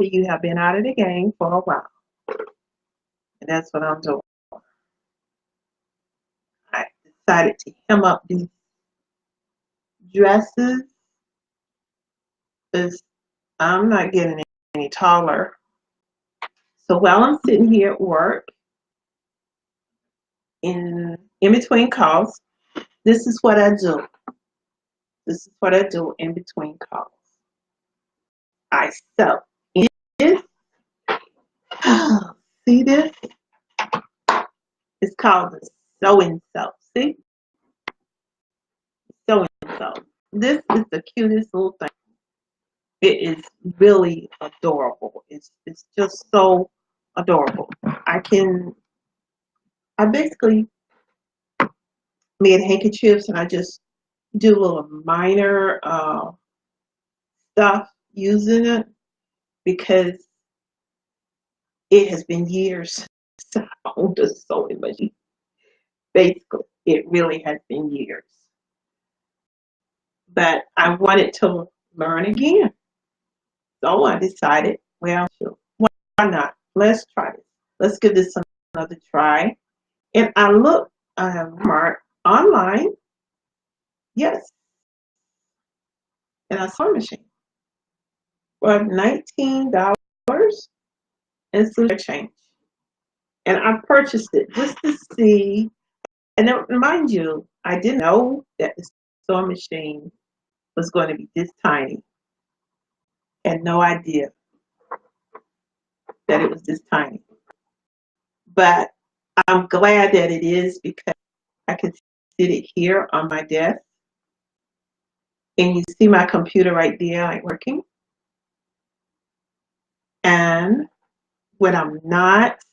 after you have been out of the game for a while. And that's what I'm doing. I decided to hem up these dresses because I'm not getting any taller. So while I'm sitting here at work, in between calls, this is what I do. This is what I do in between calls. I sew. This, see this? It's called the sew and sew. See? Sew and sew. This is the cutest little thing. It is really adorable. It's just so adorable. I basically made handkerchiefs and I just do little minor stuff using it because it has been years since I owned a sewing machine. Basically, it really has been years. But I wanted to learn again. So I decided, well, sure, why not? Let's try this. Let's give this another try. And I looked online, yes, and I saw a machine for $19 and some change. And I purchased it just to see. And then, mind you, I didn't know that the sewing machine was going to be this tiny. Had no idea that it was this tiny. But I'm glad that it is because I can sit it here on my desk. And you see my computer right there, like working. And when I'm not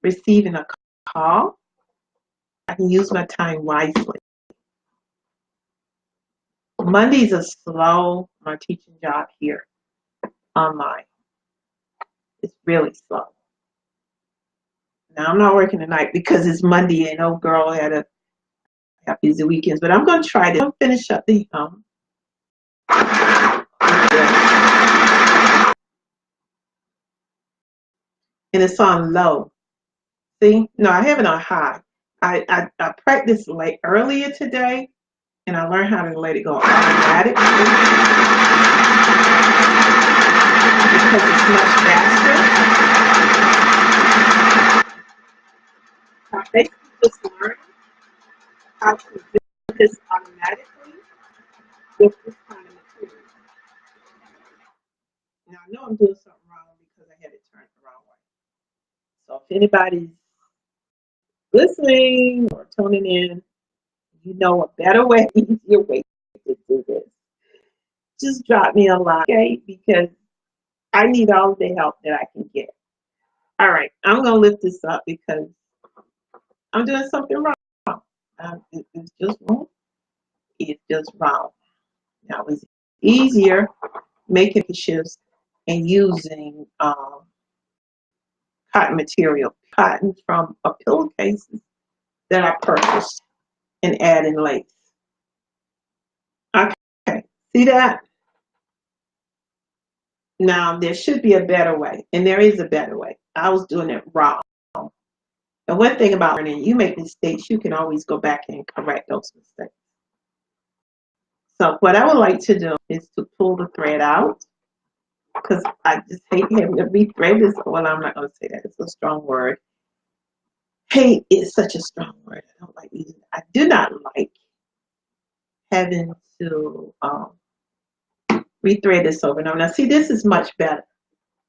receiving a call, I can use my time wisely. Mondays are slow, my teaching job here online. It's really slow. Now I'm not working tonight because it's Monday and old girl had a busy weekends, but I'm going to try to finish up the and it's on low. See? No, I have it on high. I practiced late earlier today and I learned how to let it go automatic because it's much faster. I basically just learned how to do this automatically with this kind of material. Now I know I'm doing something wrong because I had it turned the wrong way. So if anybody's listening or tuning in, you know a better way, easier way to do this, just drop me a line, okay? Because I need all the help that I can get. All right, I'm going to lift this up because I'm doing something wrong. It's just wrong. It's just wrong. Now, it's easier making the shifts and using cotton material, cotton from a pillowcases that I purchased and adding lace. Okay, see that? Now, there should be a better way, and there is a better way. I was doing it wrong. And one thing about learning, you make mistakes, you can always go back and correct those mistakes. So what I would like to do is to pull the thread out because I just hate having to rethread this. Well, I'm not going to say that. It's a strong word. Hate is such a strong word. I don't like using it. I do not like having to rethread this over and over. Now, see, this is much better.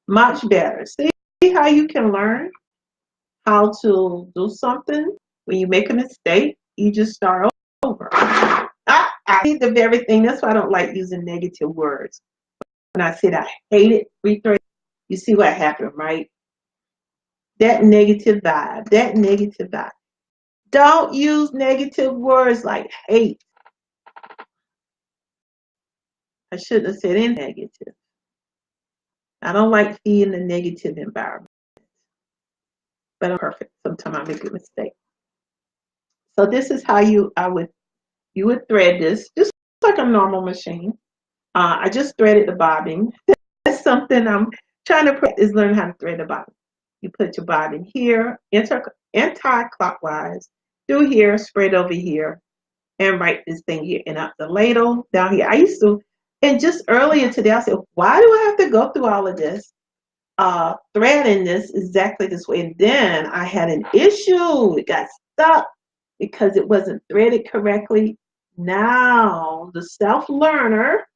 Much better. See how you can learn how to do something when you make a mistake? You just start over. I hate the very thing. That's why I don't like using negative words. When I said I hate it, rethread, you see what happened, right? That negative vibe, that negative vibe. Don't use negative words like hate. I shouldn't have said in negative. I don't like being in a negative environment. But I'm perfect. Sometimes I make a mistake. So this is how you would thread this, just like a normal machine. I just threaded the bobbin. That's something I'm Trying to practice learn how to thread the bobbin. You put your bobbin here, anti-clockwise, through here, spread over here, and write this thing here. And up the ladle down here. I used to, and just earlier today, I said, why do I have to go through all of this? Threading this exactly this way. And then I had an issue. It got stuck because it wasn't threaded correctly. Now the self-learner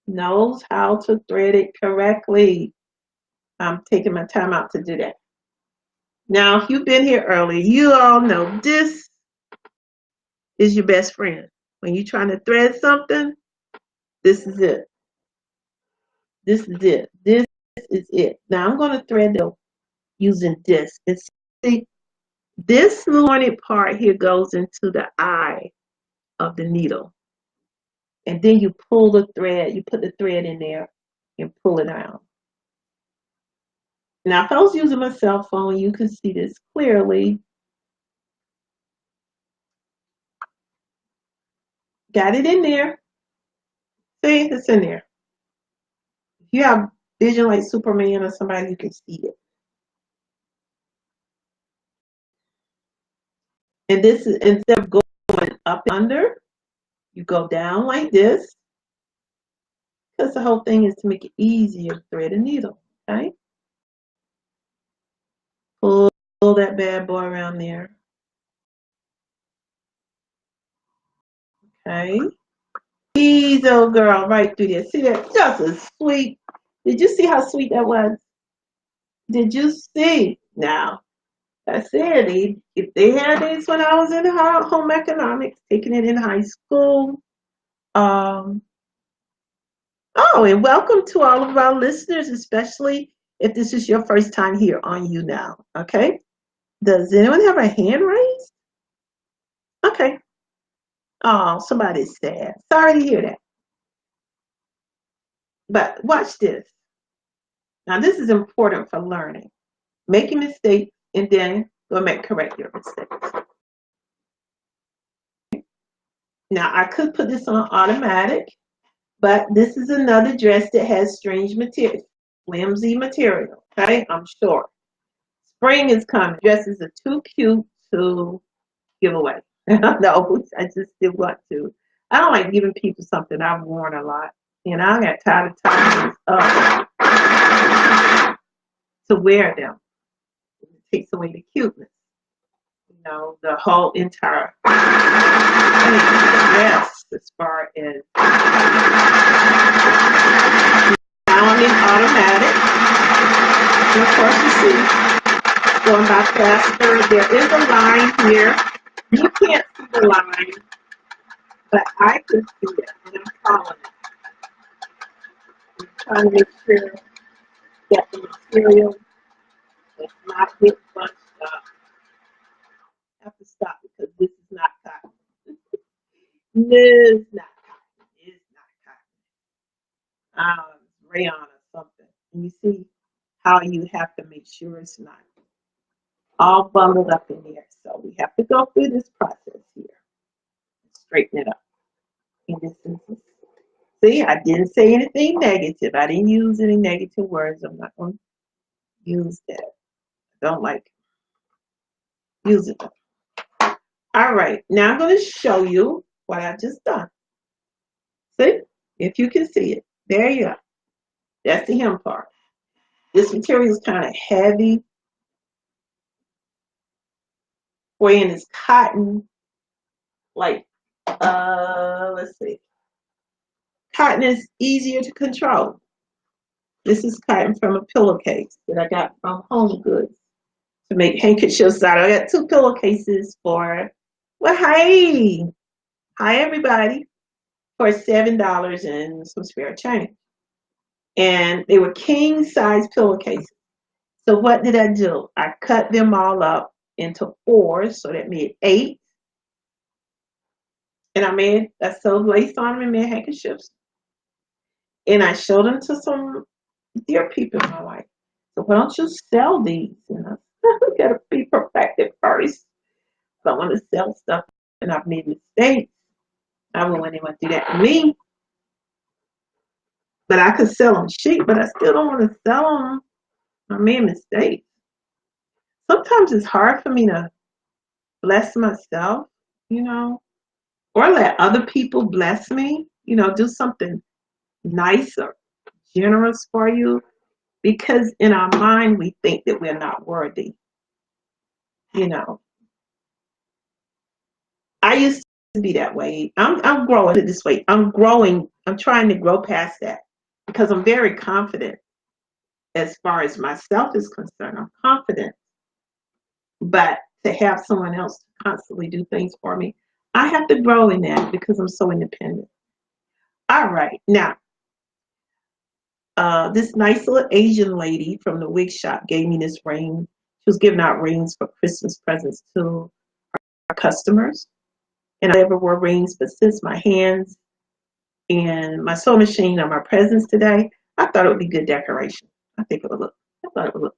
knows how to thread it correctly. I'm taking my time out to do that. Now, if you've been here earlier, you all know this is your best friend. When you're trying to thread something, this is it. This is it. This is it. Now, I'm going to thread it using this. And see, this pointed part here goes into the eye of the needle. And then you pull the thread, you put the thread in there and pull it out. Now, if I was using my cell phone, you can see this clearly. Got it in there. See, it's in there. If you have vision like Superman or somebody, you can see it. And this is, instead of going up and under, you go down like this. Because the whole thing is to make it easier to thread a needle. Okay? Pull that bad boy around there. Okay. Easy, old girl, right through there. See that? Just as sweet. Did you see how sweet that was? Did you see? Now, I said, if they had this when I was in home economics, taking it in high school. Oh, and welcome to all of our listeners, especially if this is your first time here on You Now. Okay? Does anyone have a hand raised? Okay. Oh, somebody's sad. Sorry to hear that. But watch this. Now, this is important for learning. Making mistakes and then go correct your mistakes. Now, I could put this on automatic, but this is another dress that has strange material, flimsy material. Okay, I'm sure. Spring is coming. Dresses are too cute to give away. No, I just didn't want to. I don't like giving people something I've worn a lot. And I got tired of tying these up to wear them. It takes away the cuteness. You know, the whole entire dress as far as now I'm in automatic. And of course you see going by faster. There is a line here. You can't see the line, but I can see it, and I'm following it. I'm trying to make sure that the material does not get bunched up. I have to stop because this is not cotton. It's not cotton. It's not cotton. It's rayon or something. And you see how you have to make sure it's not all bundled up in there. So we have to go through this process here. Straighten it up. In this instance. See, I didn't say anything negative. I didn't use any negative words. I'm not going to use that. I don't like using them. All right, now I'm going to show you what I've just done. See, if you can see it. There you go. That's the hem part. This material is kind of heavy. Wearing this cotton, like, let's see. Cotton is easier to control. This is cotton from a pillowcase that I got from Home Goods to make handkerchiefs out of. I got 2 pillowcases for, well, hi everybody, for $7 and some spare change. And they were king size pillowcases. So what did I do? I cut them all up into 4, so that made 8. And I sewed lace on them and made handkerchiefs. And I showed them to some dear people in my life. So why don't you sell these? You know, you gotta be perfected first. If I want to sell stuff and I've made mistakes, I won't want anyone to do that to me. But I could sell them cheap, but I still don't want to sell them. I made mistakes. Sometimes it's hard for me to bless myself, you know, or let other people bless me, do something nice or generous for you, because in our mind we think that we're not worthy. You know, I used to be that way. I'm growing it this way. I'm growing. I'm trying to grow past that because I'm very confident as far as myself is concerned. I'm confident, but to have someone else constantly do things for me, I have to grow in that because I'm so independent. All right, now this nice little Asian lady from the wig shop gave me this ring. She was giving out rings for Christmas presents to our customers. And I never wore rings, but since my hands and my sewing machine are my presents today, I thought it would be good decoration. I think it would look, I thought it would look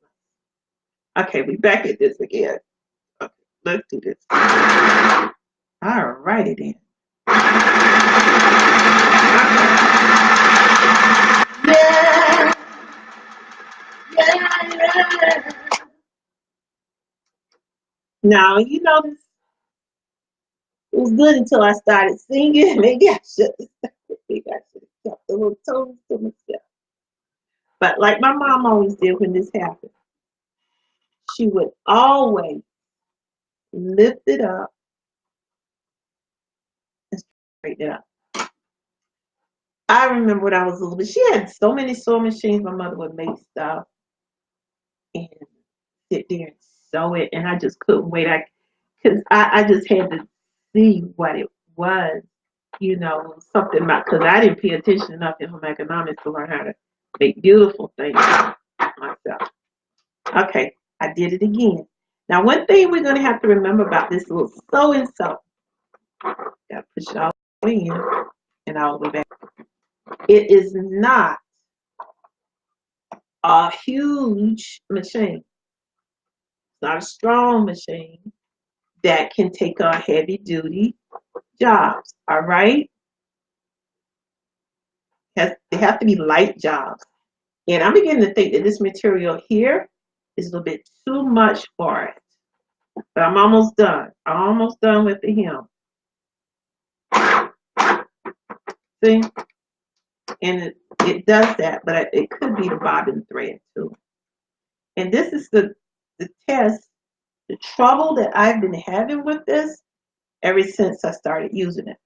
nice. Okay, we back at this again. Okay, let's do this. All righty then. Yeah, yeah. Now, this it was good until I started singing. Maybe I should have kept the little tones to myself. But like my mom always did when this happened, she would always lift it up and straighten it up. I remember when I was a little bit, she had so many sewing machines. My mother would make stuff and sit there and sew it, and I just couldn't wait. I just had to see what it was, something about, because I didn't pay attention enough in home economics to learn how to make beautiful things myself. Okay, I did it again. Now, one thing we're going to have to remember about this little sew and sew, gotta push it all the way in and all the way back. It is not a huge machine. It's not a strong machine that can take on heavy duty jobs. All right, they have to be light jobs. And I'm beginning to think that this material here is a little bit too much for it. But I'm almost done. I'm almost done with the hem. See? And it does that, but it could be the bobbin thread too. And this is the test, the trouble that I've been having with this ever since I started using it.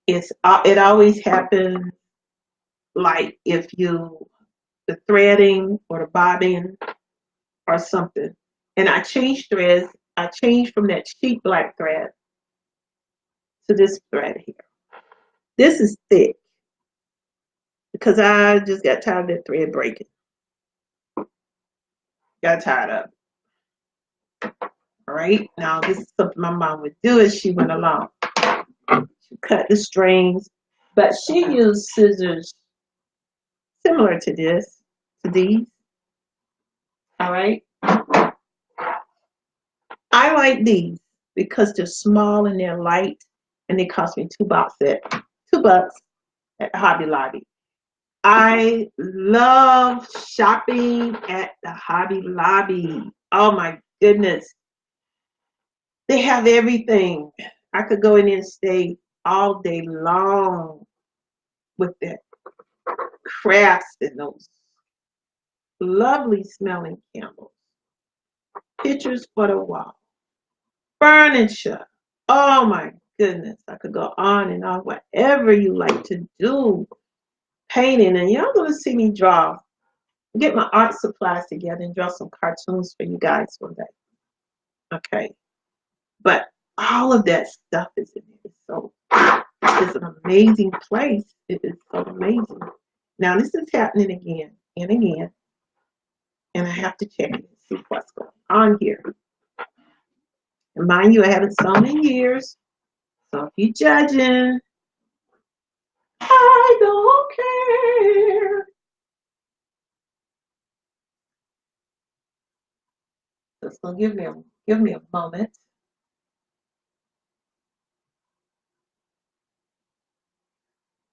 It always happens like if the threading or the bobbin or something. And I changed threads. I changed from that cheap black thread to this thread here. This is thick because I just got tired of that thread breaking. Got tired of it. All right. Now this is something my mom would do as she went along. She cut the strings, but she used scissors similar to these. All right. I like these because they're small and they're light, and they cost me $2 at Hobby Lobby. I love shopping at the Hobby Lobby. Oh my goodness. They have everything. I could go in there and stay all day long with that crafts and those lovely smelling candles. Pictures for the wall. Furniture. Oh my goodness. I could go on and on. Whatever you like to do. Painting. And y'all gonna see me draw. Get my art supplies together and draw some cartoons for you guys one day. Okay. But all of that stuff is in there. So it's an amazing place. It is so amazing. Now this is happening again and again. And I have to check it and see what's going on here. And mind you, I haven't sewn in years. So if you're judging, I don't care. Just gonna give me a moment.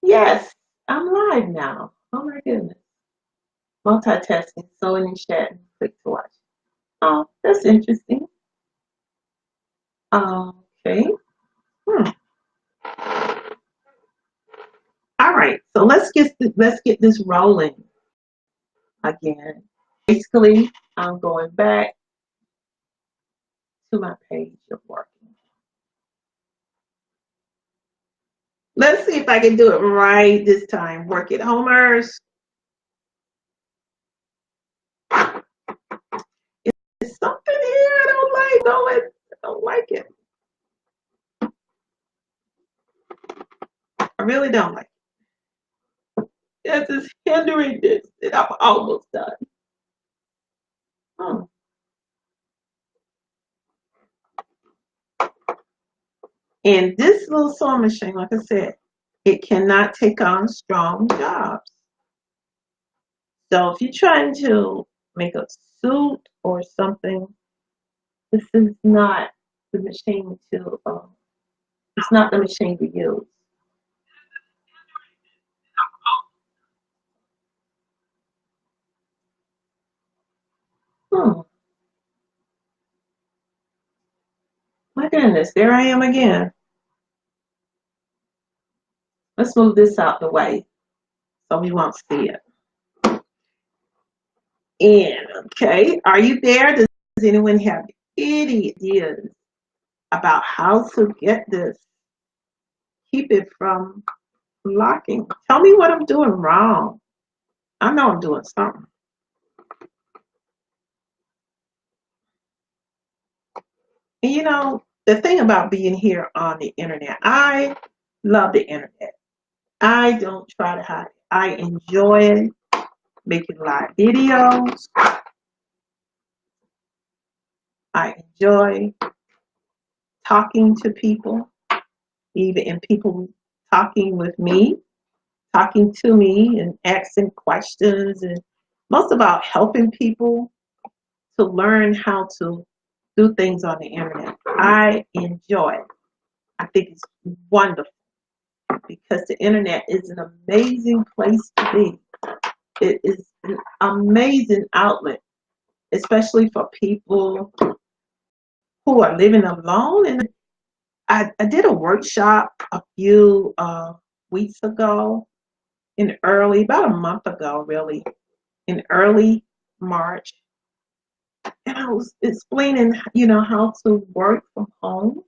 Yes, I'm live now. Oh my goodness. Multitasking, sewing and chatting. Click to watch. Oh, that's interesting. Okay. Hmm. All right. So let's get this rolling again. Basically, I'm going back to my page of working. Let's see if I can do it right this time. Work it homers. There's something here I don't like. No, I don't like it. I really don't like it. This is hindering this, and I'm almost done. Hmm. And this little sewing machine, like I said, it cannot take on strong jobs. So if you're trying to make a suit or something, this is not the machine to. It's not the machine to use. Hmm. My goodness, there I am again. Let's move this out the way so we won't see it. And okay, are you there? Does anyone have any ideas about how to get this? Keep it from locking. Tell me what I'm doing wrong. I know I'm doing something. And the thing about being here on the internet, I love the internet. I don't try to hide it. I enjoy making live videos. I enjoy talking to people, even and people talking with me, talking to me and asking questions, and most about helping people to learn how to do things on the internet. I enjoy it. I think it's wonderful because the internet is an amazing place to be. It is an amazing outlet, especially for people who are living alone. And I did a workshop a few weeks ago, about a month ago, really, in early March. And I was explaining, how to work from home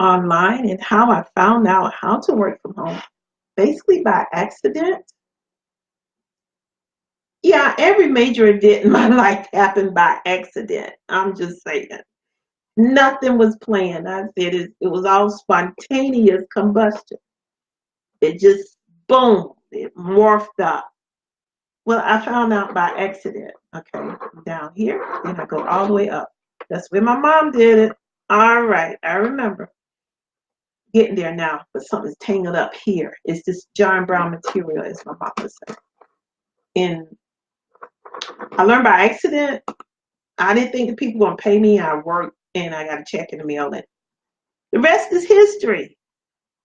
online and how I found out how to work from home basically by accident. Yeah, every major event in my life happened by accident. I'm just saying. Nothing was planned. I said it was all spontaneous combustion. It just, boom, it morphed up. Well, I found out by accident. Okay, down here, then I go all the way up. That's where my mom did it. All right, I remember getting there now, but something's tangled up here. It's this John Brown material, as my mom would say. And I learned by accident. I didn't think the people were gonna pay me. I worked and I got a check in the mail, and the rest is history.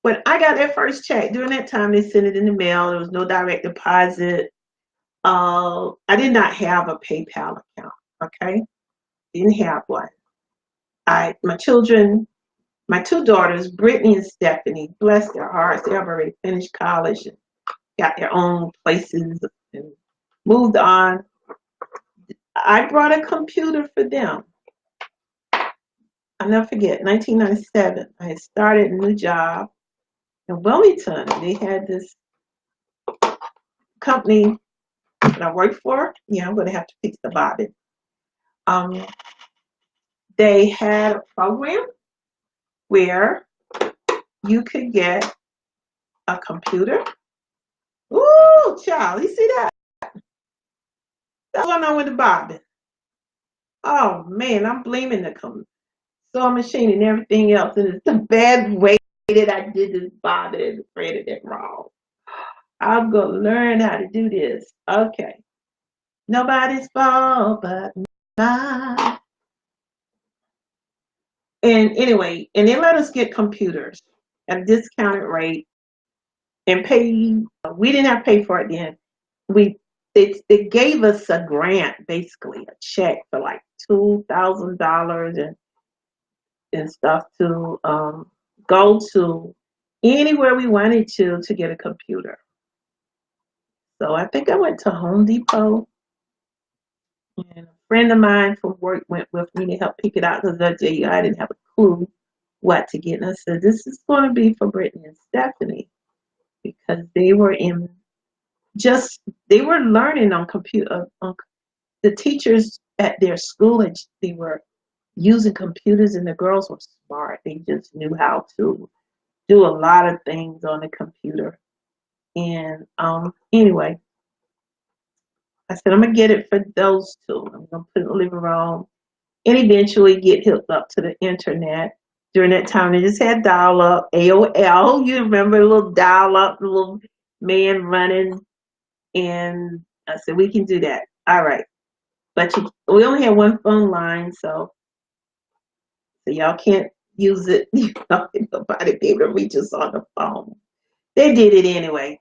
When I got that first check, during that time they sent it in the mail. There was no direct deposit. I did not have a PayPal account. Okay, didn't have one. My children, my two daughters, Brittany and Stephanie, bless their hearts, they have already finished college and got their own places and moved on. I brought a computer for them. I'll never forget, 1997, I had started a new job in Wilmington. They had this company that I worked for. Yeah, I'm going to have to fix the bobbin. Um, they had a program where you could get a computer. Ooh, child, you see that? That's going on with the bobbin. Oh man, I'm blaming the sewing machine and everything else, and it's the bad way that I did this bobbin and threaded it wrong. I'm gonna learn how to do this. Okay. Nobody's fault but mine. And anyway, and they let us get computers at a discounted rate. and pay. We didn't have to pay for it then. We it gave us a grant, basically a check for like $2,000 and stuff to go to anywhere we wanted to get a computer. So I think I went to Home Depot, and a friend of mine from work went with me to help pick it out because I tell you I didn't have a clue what to get. And I said, this is going to be for Brittany and Stephanie because they were in just they were learning on computer. The teachers at their school, and they were using computers, and the girls were smart. They just knew how to do a lot of things on the computer. And anyway, I said I'm gonna get it for those two. I'm gonna put it in the living room and eventually get hooked up to the internet. During that time, they just had dial up, AOL. You remember the little dial up, the little man running. And I said, we can do that. All right. But we only had one phone line, so y'all can't use it. Nobody be able to reach us on the phone. They did it anyway.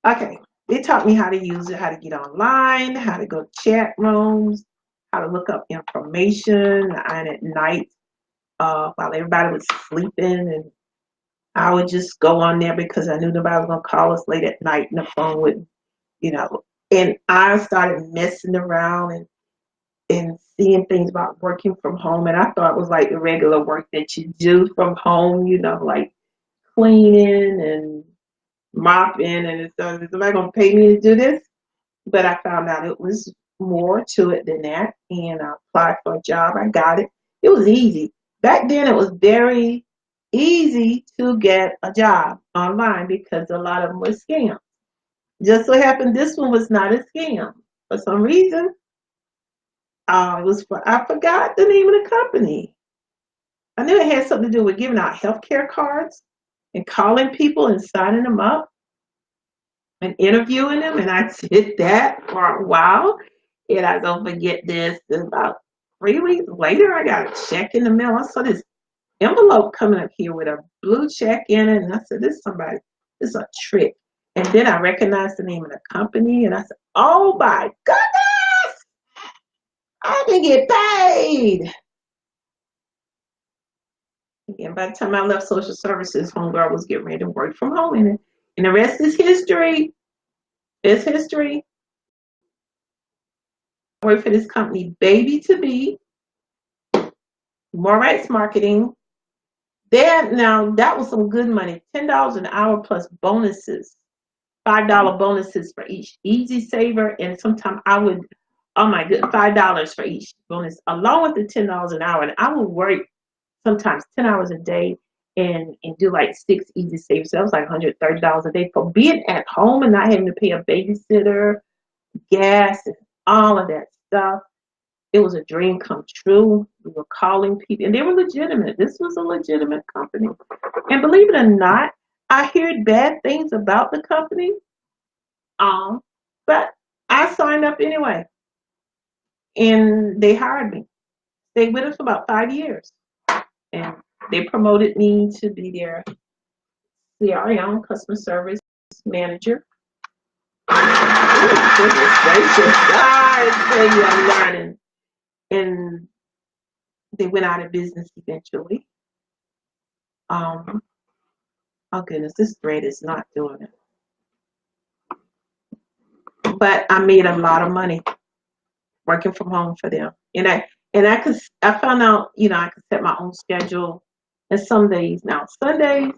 Okay. They taught me how to use it, how to get online, how to go to chat rooms, how to look up information. And at night, while everybody was sleeping, and I would just go on there because I knew nobody was gonna call us late at night, and the phone wouldn't, you know. And I started messing around and seeing things about working from home, and I thought it was like the regular work that you do from home, like cleaning and mopping and stuff. Is somebody gonna pay me to do this? But I found out it was more to it than that, and I applied for a job. I got it. It was easy. Back then, it was very easy to get a job online because a lot of them were scams. Just so happened this one was not a scam. For some reason, I forgot the name of the company. I knew it had something to do with giving out healthcare cards and calling people and signing them up and interviewing them. And I did that for a while. And I don't forget this. About 3 weeks later, I got a check in the mail. I saw this envelope coming up here with a blue check in it. And I said, this is a trick. And then I recognized the name of the company. And I said, oh my goodness, I can get paid. And by the time I left social services, homegirl was getting ready to work from home. And the rest is history. It's history. I worked for this company, Baby to Be, More Rights Marketing. Now that was some good money. $10 an hour plus bonuses. $5 bonuses for each Easy Saver. And sometimes I would, oh my good, $5 for each bonus, along with the $10 an hour. And I would work sometimes 10 hours a day and do like 6 Easy Savers. So that was like $130 a day for being at home and not having to pay a babysitter, gas, and all of that stuff. It was a dream come true. We were calling people, and they were legitimate. This was a legitimate company. And believe it or not, I heard bad things about the company, but I signed up anyway, and they hired me. Stayed with us for about 5 years, and they promoted me to be their CRM, customer service manager. Oh, goodness gracious, I tell you, I'm learning. And they went out of business eventually. Oh goodness, this thread is not doing it. But I made a lot of money working from home for them. And I found out, I could set my own schedule. And some days, now Sundays,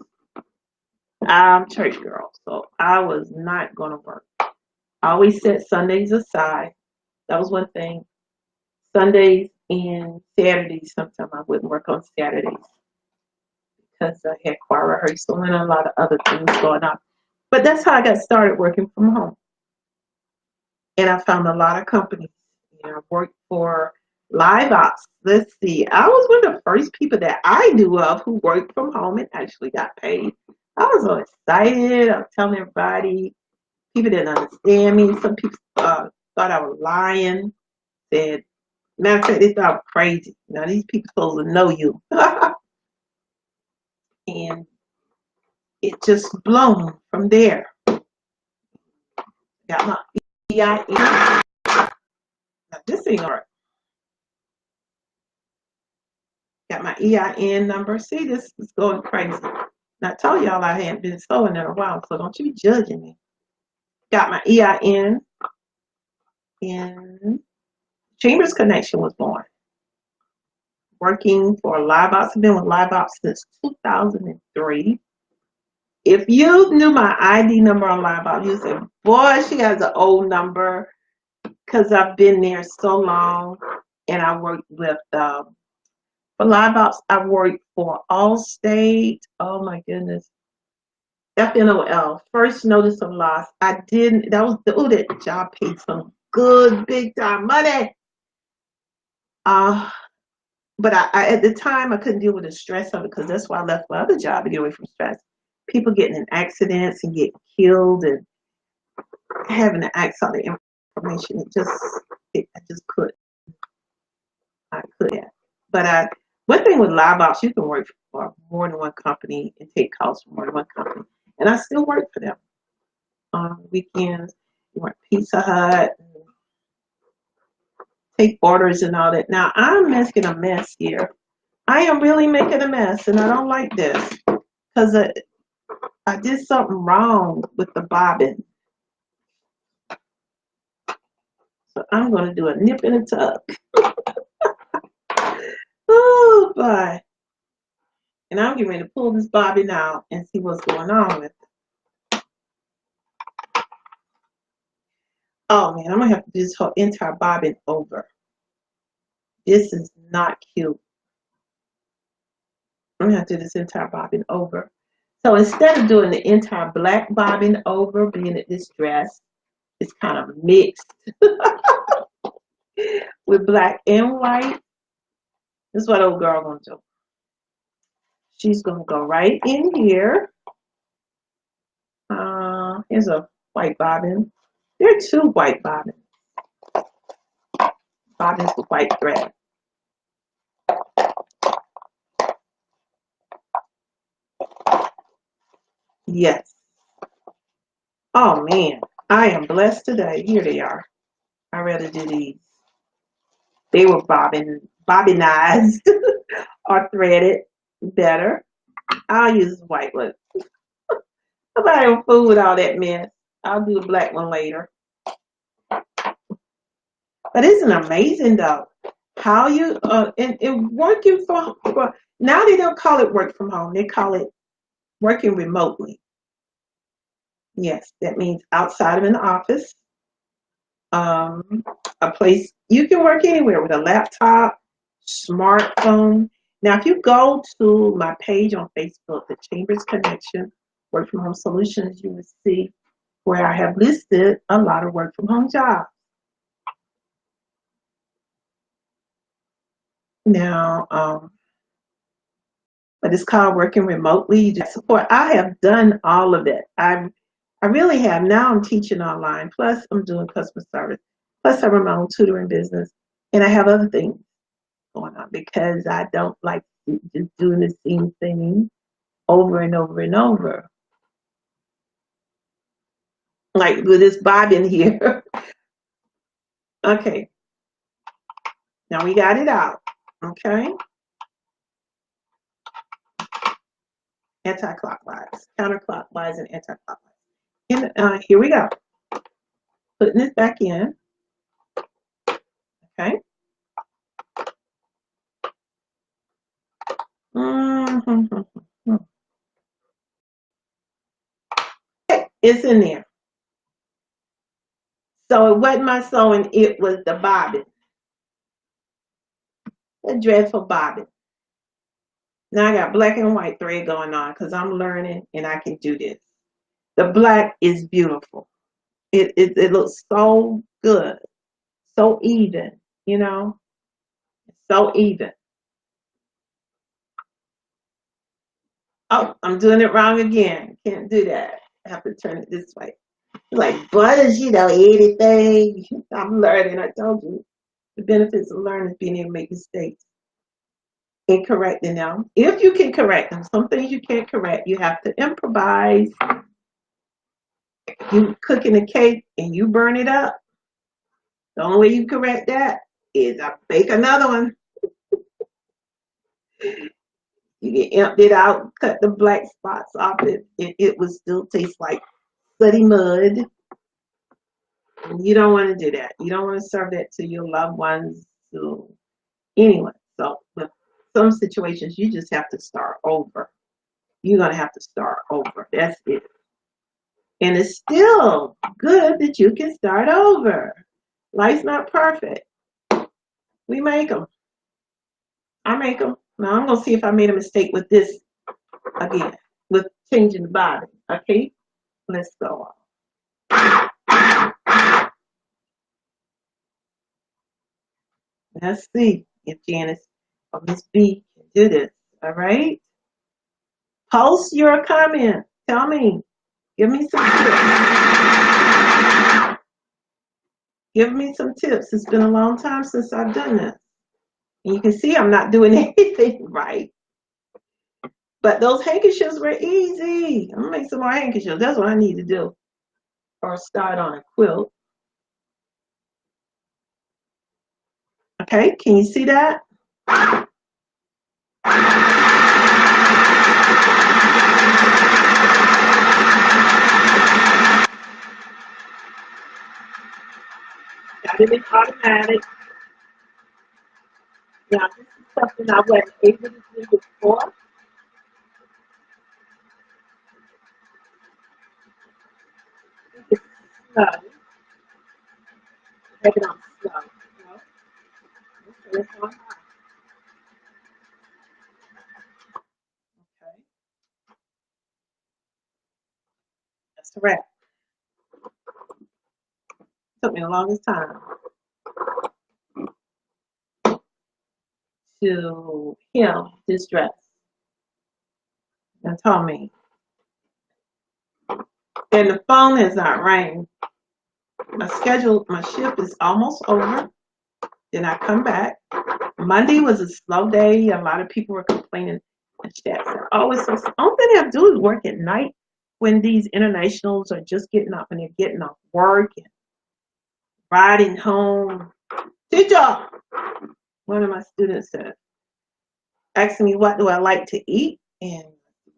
I'm church girl, so I was not gonna work. I always set Sundays aside. That was one thing. Sundays and Saturdays, sometimes I wouldn't work on Saturdays because I had choir rehearsal and a lot of other things going on. But that's how I got started working from home. And I found a lot of companies. I worked for Live Ops. Let's see, I was one of the first people that I knew of who worked from home and actually got paid. I was so excited. I was telling everybody. People didn't understand me. Some people thought I was lying. Said, matter of fact, they thought I was crazy. Now these people supposed to know you. And it just bloomed from there. Got my EIN. Now this ain't art. Got my EIN number. See, this is going crazy. Now I told y'all I hadn't been sewing in a while, so don't you be judging me. Got my EIN, and Chambers Connection was born. Working for LiveOps. I've been with LiveOps since 2003. If you knew my ID number on LiveOps, you'd say, boy, she has an old number, because I've been there so long. And I worked with, for LiveOps, I worked for Allstate. Oh my goodness. FNOL, First Notice of Loss. I didn't, that was, that job paid some good, big time money. But I at the time I couldn't deal with the stress of it, because that's why I left my other job to get away from stress. People getting in accidents and getting killed and having to ask all the information. I just couldn't. I couldn't. But one thing with LiveOps, you can work for more than one company and take calls from more than one company. And I still work for them on weekends. You work Pizza Hut, and take orders and all that. Now I'm making a mess here. I am really making a mess, and I don't like this, because I did something wrong with the bobbin. So I'm going to do a nip and a tuck. Oh, boy. And I'm getting ready to pull this bobbin out and see what's going on with it. Oh, man, I'm going to have to do this whole entire bobbin over. This is not cute. I'm going to have to do this entire bobbin over. So instead of doing the entire black bobbin over, being at this dress, it's kind of mixed with black and white. This is what old girl gonna do. She's gonna go right in here. Here's a white bobbin. There are two white bobbins. Bobbins with white thread. Yes. Oh man, I am blessed today. Here they are. I rather do these. They were bobbinized or threaded better. I'll use white one. Nobody will fool with all that mess. I'll do the black one later. But isn't it amazing though how you and working from now, they don't call it work from home, they call it working remotely. Yes, that means outside of an office, a place you can work anywhere with a laptop, smartphone. Now if you go to my page on Facebook, the Chambers Connection Work From Home Solutions, you will see where I have listed a lot of work from home jobs. Now, but it's called working remotely. You just support. I have done all of it. I really have. Now I'm teaching online. Plus I'm doing customer service. Plus I run my own tutoring business, and I have other things going on because I don't like just doing the same thing over and over and over. Like with this bobbin here. Okay. Now we got it out. Okay. Anti-clockwise, counterclockwise, and anti-clockwise. And here we go. Putting this back in. Okay. It's in there. So it wasn't my sewing, it was the bobbin. The dreadful bobbin. Now I got black and white thread going on because I'm learning and I can do this. The black is beautiful. It looks so good. So even, you know. So even. Oh, I'm doing it wrong again. Can't do that. I have to turn it this way. Like, brothers, you know, anything. I'm learning. I told you. The benefits of learning is being able to make mistakes. in correcting them. If you can correct them, some things you can't correct, you have to improvise. You cooking a cake and you burn it up. The only way you correct that is I bake another one. You get empty it out, cut the black spots off it. It will still taste like slutty mud. And you don't want to do that. You don't want to serve that to your loved ones, to anyone. So with some situations, you just have to start over. You're going to have to start over. That's it. And it's still good that you can start over. Life's not perfect. We make them. I make them. Now I'm going to see if I made a mistake with this again, with changing the body. Okay, let's go on. Let's see if Janice or Miss B can do this. All right. Post your comment. Tell me. Give me some tips. Give me some tips. It's been a long time since I've done this. And you can see I'm not doing anything right. But those handkerchiefs were easy. I'm going to make some more handkerchiefs. That's what I need to do. Or start on a quilt. Okay, can you see that? Got it in automatic. Now, this is something I wasn't able to do before. It's slow. Make it on slow. Okay, it's on high. Okay, that's a wrap. Took me the longest time to hem this dress. And told me. And the phone has not rang. My shift is almost over. Then I come back. Monday was a slow day. A lot of people were complaining and chat. Oh, it's so slow. All they have to do is work at night when these internationals are just getting up and they're getting off work and riding home. Teacher, one of my students said, asking me what do I like to eat, and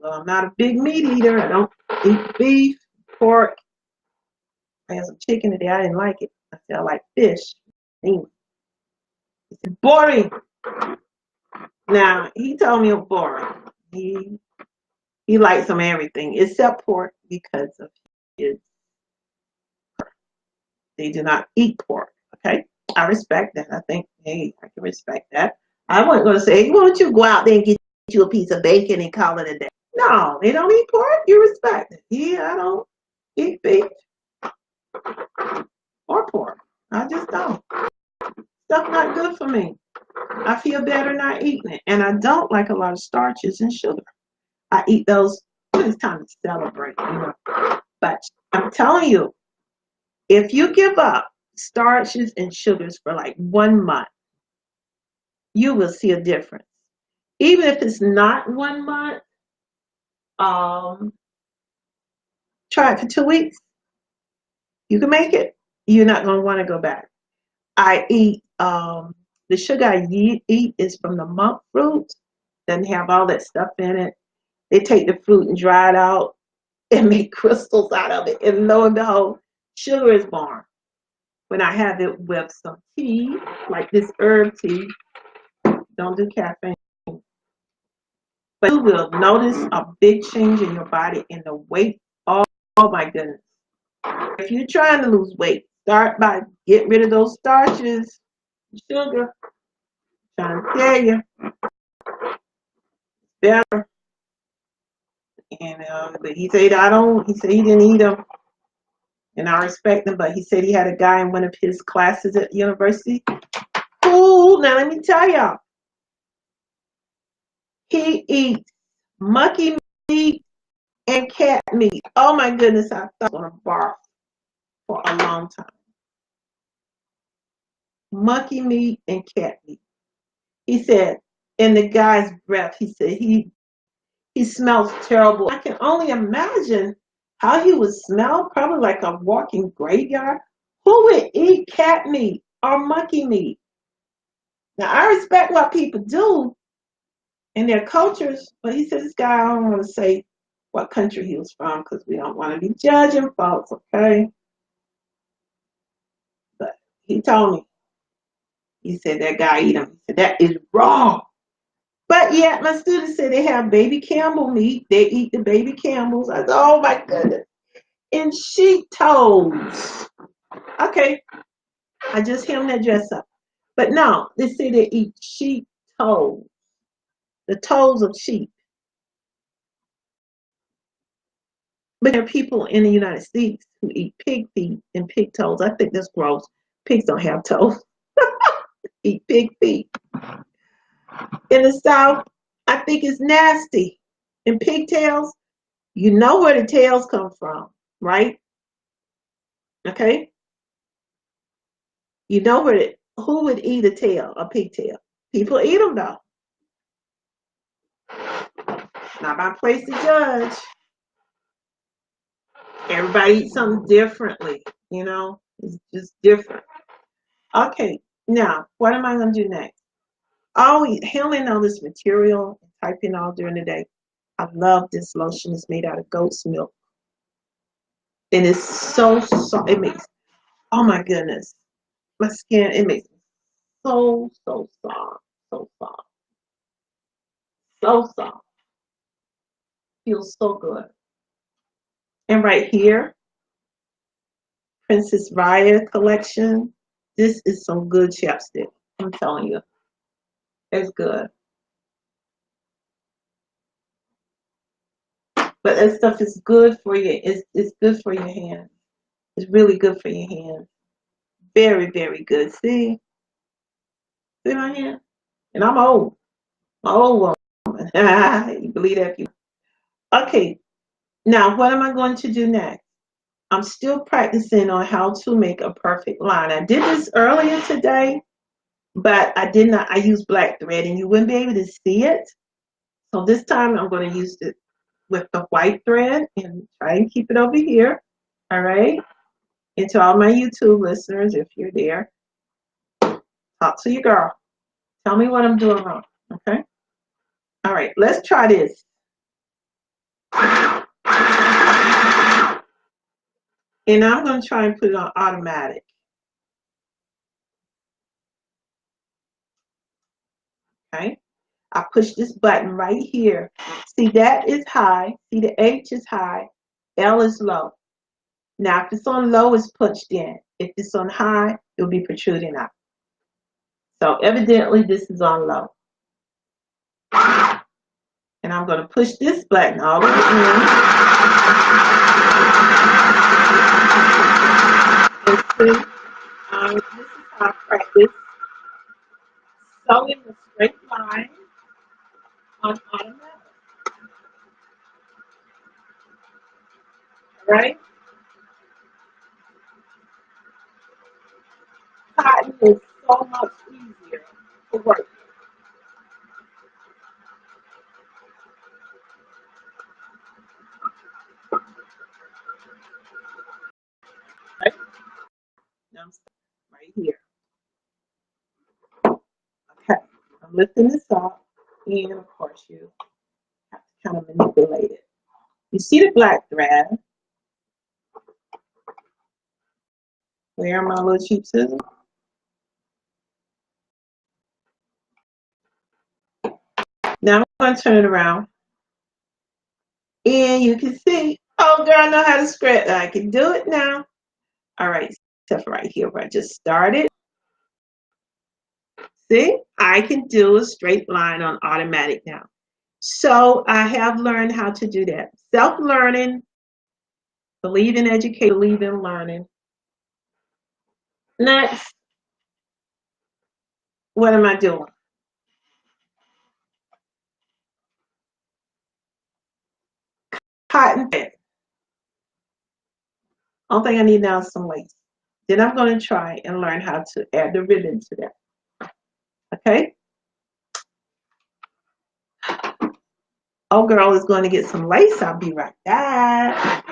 well, I'm not a big meat eater. I don't eat beef, pork. I had some chicken today. I didn't like it. I said I like fish. He said boring. Now he told me I'm boring. He likes some everything except pork because of his. They do not eat pork. Okay, I respect that. I think, hey, I can respect that. I wasn't going to say, why don't you go out there and get you a piece of bacon and call it a day? No, they don't eat pork. You respect it. Yeah, I don't eat beef or pork. I just don't. Stuff not good for me. I feel better not eating it. And I don't like a lot of starches and sugar. I eat those when it's time to celebrate, you know. But I'm telling you, if you give up starches and sugars for like 1 month, you will see a difference. Even if it's not 1 month, try it for 2 weeks. You can make it. You're not going to want to go back. I eat, the sugar I eat is from the monk fruit. Doesn't have all that stuff in it. They take the fruit and dry it out and make crystals out of it. And lo and behold, sugar is born. When I have it with some tea, like this herb tea, don't do caffeine. But you will notice a big change in your body in the weight. Oh my goodness. If you're trying to lose weight, start by getting rid of those starches, sugar. I'm trying to tell you, better. And but he said he said he didn't eat them. And I respect him, but he said he had a guy in one of his classes at university. Ooh, now let me tell y'all. He eats monkey meat and cat meat. Oh my goodness, I thought I was going to barf for a long time. Monkey meat and cat meat. He said And the guy's breath, he said he smells terrible. I can only imagine how he would smell, probably like a walking graveyard. Who would eat cat meat or monkey meat? Now, I respect what people do in their cultures, but he said this guy, I don't want to say what country he was from because we don't want to be judging folks, okay? But he told me, he said that guy eat them. He said that is wrong. But yet, my students say they have baby camel meat. They eat the baby camels. I said, oh my goodness. And sheep toes. Okay, I just hemmed that dress up. But no, they say they eat sheep toes, the toes of sheep. But there are people in the United States who eat pig feet and pig toes. I think that's gross. Pigs don't have toes. Eat pig feet. In the South, I think it's nasty. And pigtails, you know where the tails come from, right? Okay? You know who would eat a tail, a pigtail? People eat them though. Not my place to judge. Everybody eats something differently, you know? It's just different. Okay, now, what am I going to do next? Handling all this material, typing all during the day. I love this lotion. It's made out of goat's milk. And it's so soft. It makes, oh my goodness. My skin, it makes me so soft. So soft. So soft. Feels so good. And right here, Princess Raya collection. This is some good chapstick. I'm telling you. It's good. But that stuff is good for you. It's good for your hands. It's really good for your hands. Very, very good. See? See my hand? And I'm old. I'm an old woman. You believe that? Okay. Now, what am I going to do next? I'm still practicing on how to make a perfect line. I did this earlier today, but I did not. I used black thread, and you wouldn't be able to see it. So this time, I'm going to use it with the white thread and try and keep it over here. All right. And to all my YouTube listeners, if you're there, talk to your girl. Tell me what I'm doing wrong. Okay. All right. Let's try this. And I'm going to try and put it on automatic. Okay. I push this button right here. See, that is high. See, the H is high. L is low. Now, if it's on low, it's punched in. If it's on high, it'll be protruding out. So evidently, this is on low. And I'm going to push this button all the way in. And see, this is how I practice sewing the straight line on automatic. Right? Cotton is so much easier to work. Right? Now I'm right here. Okay. I'm lifting this up, and of course you have to kind of manipulate it. You see the black thread? Where are my little cheap scissors? Now I'm going to turn it around. And you can see, oh girl, I know how to script. I can do it now. All right, except for right here where I just started. See, I can do a straight line on automatic now. So I have learned how to do that. Self-learning, believe in education, believe in learning. Next, what am I doing? Cotton thread. Only thing I need now is some lace. Then I'm going to try and learn how to add the ribbon to that. Okay? Oh, girl is going to get some lace. I'll be right back.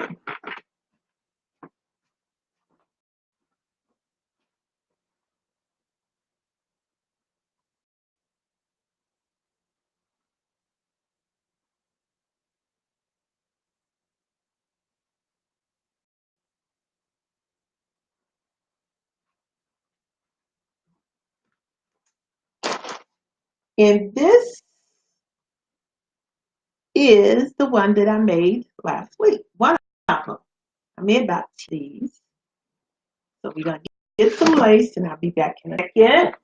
And this is the one that I made last week. One of them. I made about these. So we're going to get some lace and I'll be back in a second.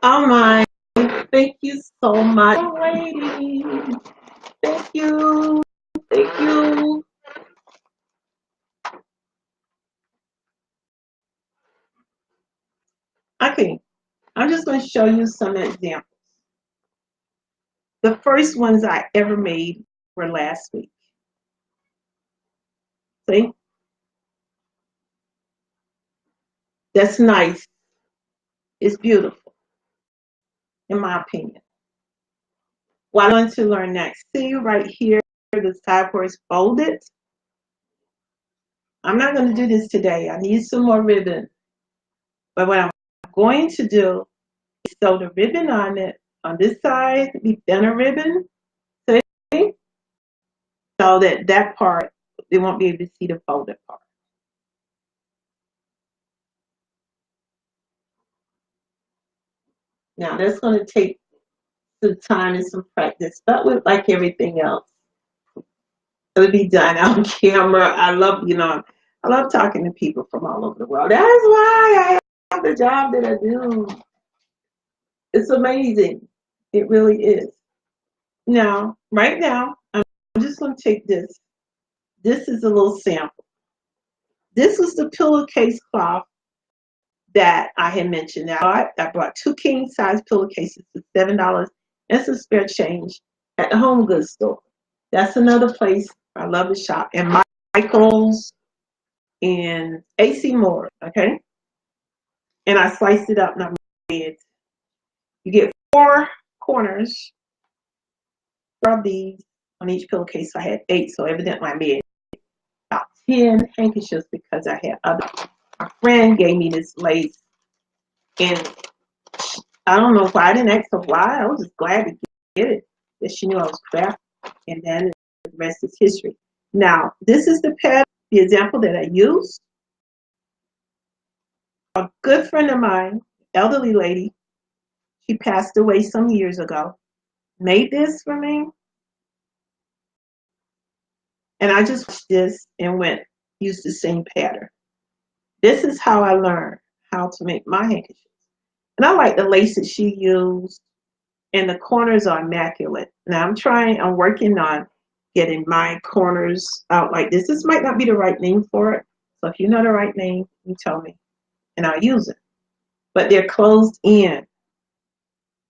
Oh my, thank you so much for waiting. Thank you. Thank you. Okay, I'm just going to show you some examples. The first ones I ever made were last week. See? That's nice. It's beautiful, in my opinion. What I want to learn next. See right here, the side where it's folded. I'm not going to do this today. I need some more ribbon. But what I'm going to do is sew the ribbon on it. On this side, the thinner ribbon. See? So that that part, they won't be able to see the folded part. Now that's going to take some time and some practice, but with like everything else, it'll be done on camera. I love, I love talking to people from all over the world. That is why I have the job that I do. It's amazing. It really is. Now, right now, I'm just going to take this. This is a little sample. This was the pillowcase cloth that I had mentioned. Now, I bought two king size pillowcases for $7 and some spare change at the Home Goods store. That's another place I love to shop. And Michael's and AC Moore, okay? And I sliced it up and I made. You get 4 corners of these on each pillowcase. So I had 8, so evidently I made about 10 handkerchiefs because I had other. My friend gave me this lace, and I don't know why I didn't ask her why. I was just glad to get it. That she knew I was crafty, and then the rest is history. Now, this is the pattern, the example that I used. A good friend of mine, elderly lady, she passed away some years ago, made this for me. And I just watched this and went, use the same pattern. This is how I learned how to make my handkerchiefs. And I like the laces she used, and the corners are immaculate. Now I'm working on getting my corners out like this. This might not be the right name for it. So if you know the right name, you tell me and I'll use it. But they're closed in.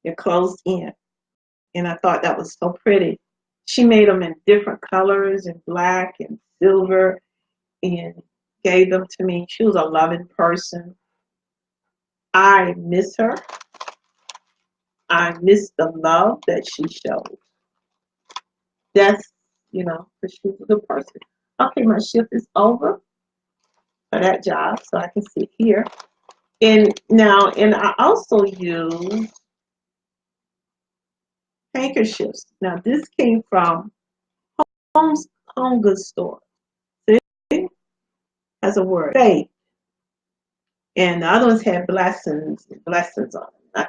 They're closed in. And I thought that was so pretty. She made them in different colors and black and silver and gave them to me. She was a loving person. I miss her. I miss the love that she showed. That's, because she was a good person. Okay, my shift is over for that job, so I can sit here. And I also use handkerchiefs. Now, this came from home goods store. See? Has a word. Faith. And the other ones had blessings on them.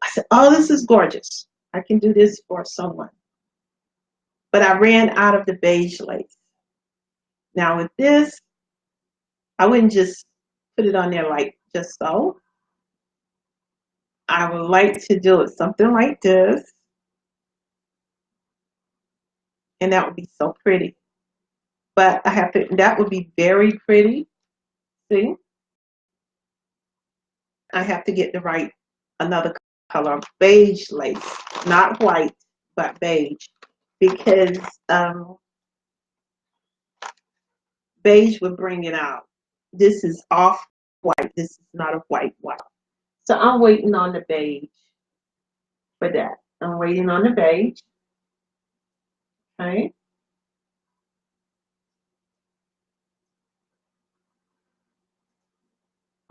I said, oh, this is gorgeous. I can do this for someone. But I ran out of the beige lace. Now with this, I wouldn't just put it on there like just so. I would like to do it something like this. And that would be so pretty. But that would be very pretty. See? I have to get another color of beige lace. Not white, but beige. Because beige would bring it out. This is off white. This is not a white. So I'm waiting on the beige for that. I'm waiting on the beige. Okay.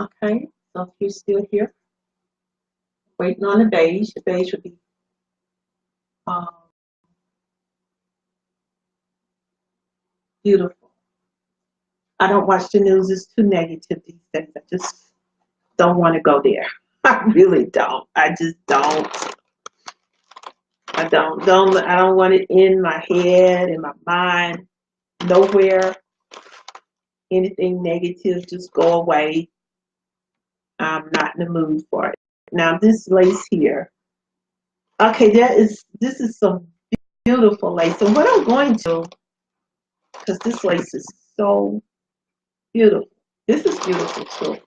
Okay. So if you're still here, waiting on the beige would be um, beautiful. I don't watch the news. It's too negative these days. I just don't want to go there. I really don't. I just don't. I don't want it in my head, in my mind, nowhere. Anything negative, just go away. I'm not in the mood for it. Now this lace here. Okay, this is some beautiful lace. And what I'm going to, because this lace is so beautiful. This is beautiful too.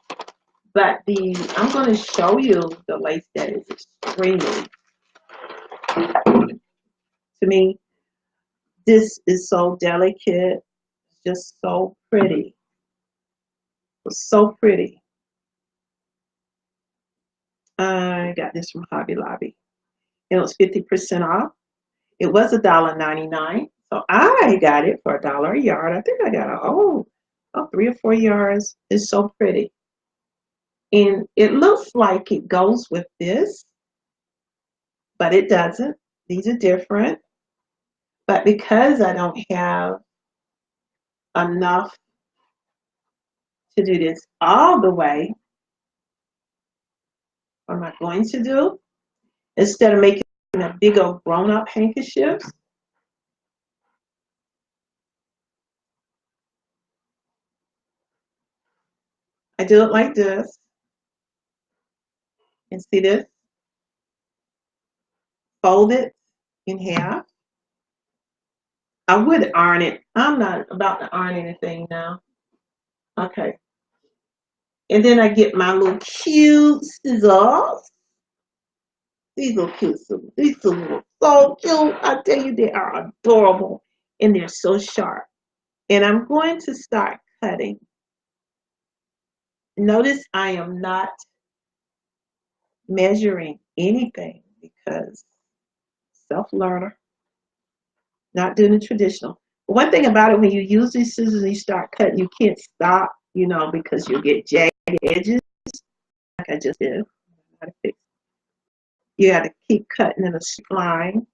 But I'm going to show you the lace that is extremely, to me, this is so delicate, just so pretty. It's so pretty. I got this from Hobby Lobby. It was 50% off. It was $1.99. So I got it for $1 a yard. I think I got 3 or 4 yards. It's so pretty. And it looks like it goes with this, but it doesn't. These are different. But because I don't have enough to do this all the way, what am I going to do? Instead of making a big old grown-up handkerchiefs, I do it like this. And see this? Fold it in half. I would iron it. I'm not about to iron anything now. Okay. And then I get my little cute scissors. These are cute scissors. These scissors are so cute. I tell you, they are adorable. And they're so sharp. And I'm going to start cutting. Notice I am not measuring anything because self-learner, not doing the traditional. One thing about it, when you use these scissors and you start cutting, you can't stop, because you'll get jagged edges, like I just did. You got to keep cutting in a straight line.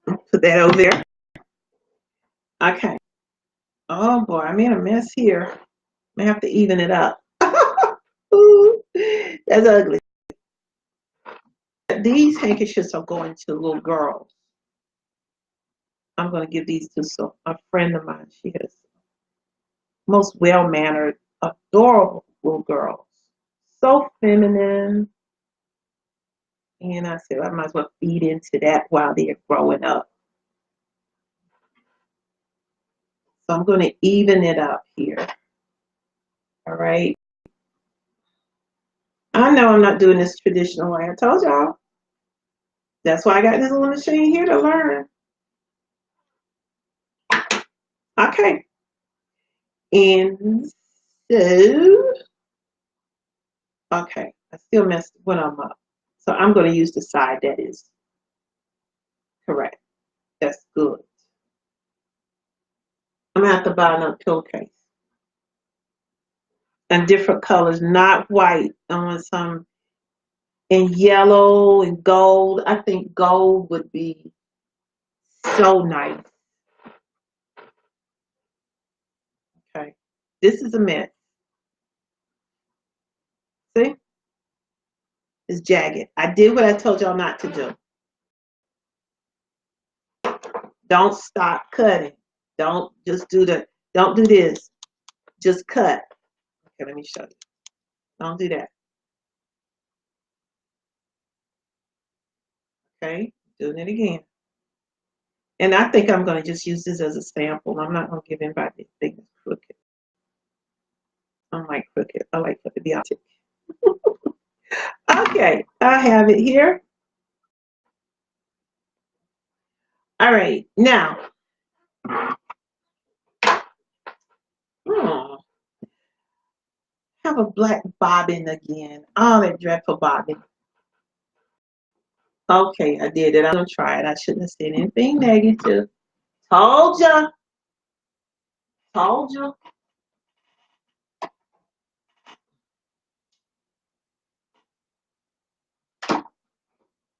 Put that over there. Okay. Oh boy, I made a mess here. I have to even it up. Ooh, that's ugly. These handkerchiefs are going to little girls. I'm going to give these to a friend of mine. She has most well-mannered, adorable little girls. So feminine. And I said, I might as well feed into that while they're growing up. So I'm going to even it up here. All right. I know I'm not doing this traditional way. I told y'all. That's why I got this little machine here to learn. Okay. And so, okay, I still messed one of them up. So I'm going to use the side that is correct. That's good. I'm going to have to buy another pillowcase. And different colors, not white. I want some and yellow and gold. I think gold would be so nice. Okay. This is a mess. See? It's jagged. I did what I told y'all not to do. Don't stop cutting. Don't just don't do this. Just cut. Okay, let me show you. Don't do that. Okay, doing it again. And I think I'm going to just use this as a sample. I'm not going to give anybody things crooked. I don't like crooked. I like it to be authentic. Okay, I have it here. All right, now. Have a black bobbin again. Oh, that dreadful bobbin. Okay, I did it. I'm going to try it. I shouldn't have said anything negative. Told ya. Told you.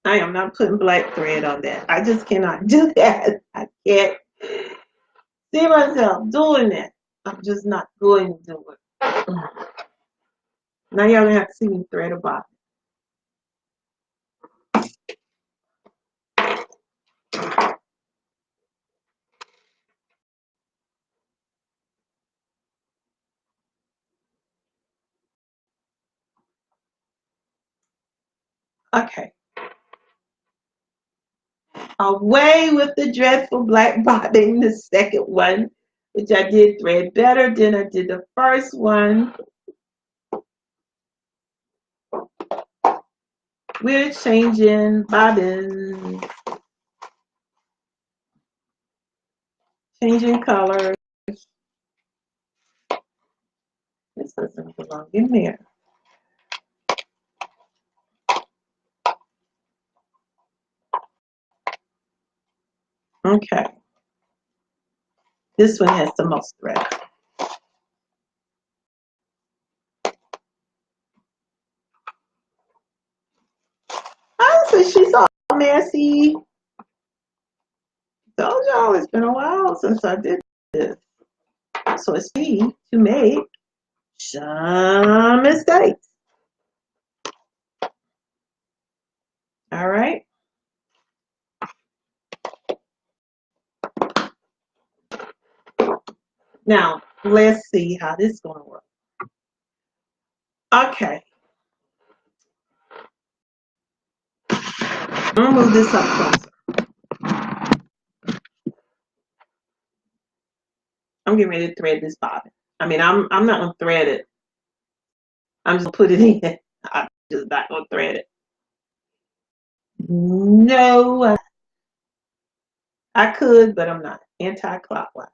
I am not putting black thread on that. I just cannot do that. I can't see myself doing that. I'm just not going to do it. Now y'all gonna have to see me thread a box. Okay. Away with the dreadful black bobbing, the second one, which I did thread better than I did the first one. We're changing bobbins, changing colors. This doesn't belong in there. Okay. This one has the most thread. Honestly, she's all messy. Told y'all it's been a while since I did this. So it's me to make some mistakes. All right. Now, let's see how this is going to work. Okay. I'm going to move this up closer. I'm getting ready to thread this bobbin. I mean, I'm not going to thread it. I'm just going to put it in. I'm just not going to thread it. No. I could, but I'm not. Anti-clockwise.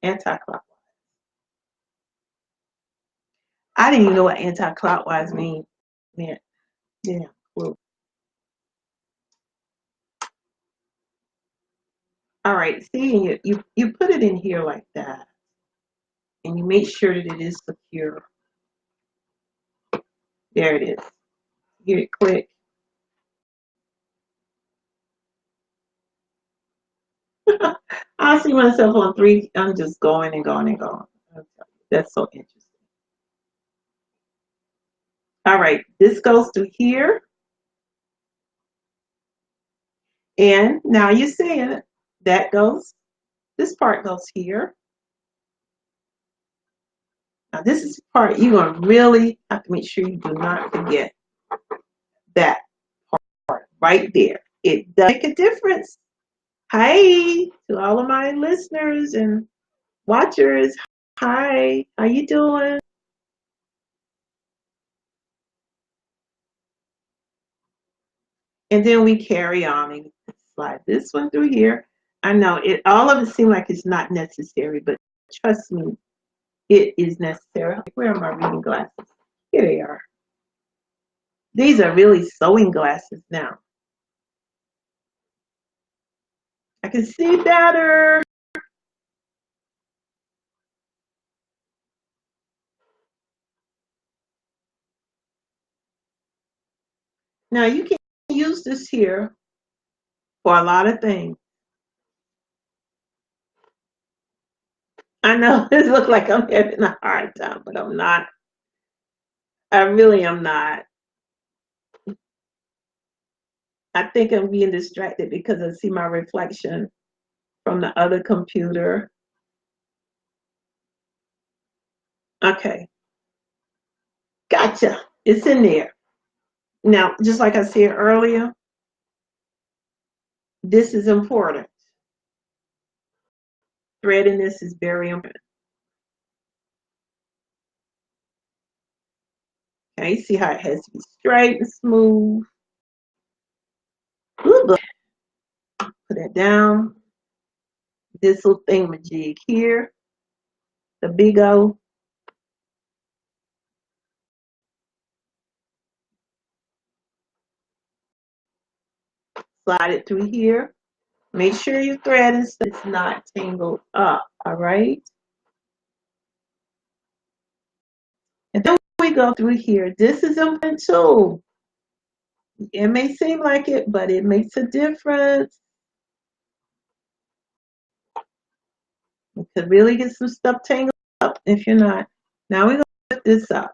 Anti-clockwise. I didn't even know what anti-clockwise meant. Yeah, cool. All right, see, you put it in here like that, and you make sure that it is secure. There it is. Get it quick. I see myself on 3. I'm just going and going and going. That's so interesting. All right, this goes through here, and now you see it. That goes. This part goes here. Now this is the part you're gonna really have to make sure you do not forget that part right there. It does make a difference. Hi to all of my listeners and watchers. Hi, how you doing? And then we carry on and slide this one through here. I know it. All of it seems like it's not necessary, but trust me, it is necessary. Where are my reading glasses? Here they are. These are really sewing glasses now. I can see better. Now you can use this here for a lot of things. I know it looks like I'm having a hard time, but I'm not. I really am not. I think I'm being distracted because I see my reflection from the other computer. Okay, gotcha. It's in there. Now, just like I said earlier, this is important. Threading this is very important. Okay, see how it has to be straight and smooth. Ooh, put that down. This little thingamajig here, the big O. Slide it through here. Make sure your thread is not tangled up, all right? And then we go through here. This is important too. It may seem like it, but it makes a difference. You could really get some stuff tangled up if you're not. Now we're going to put this up.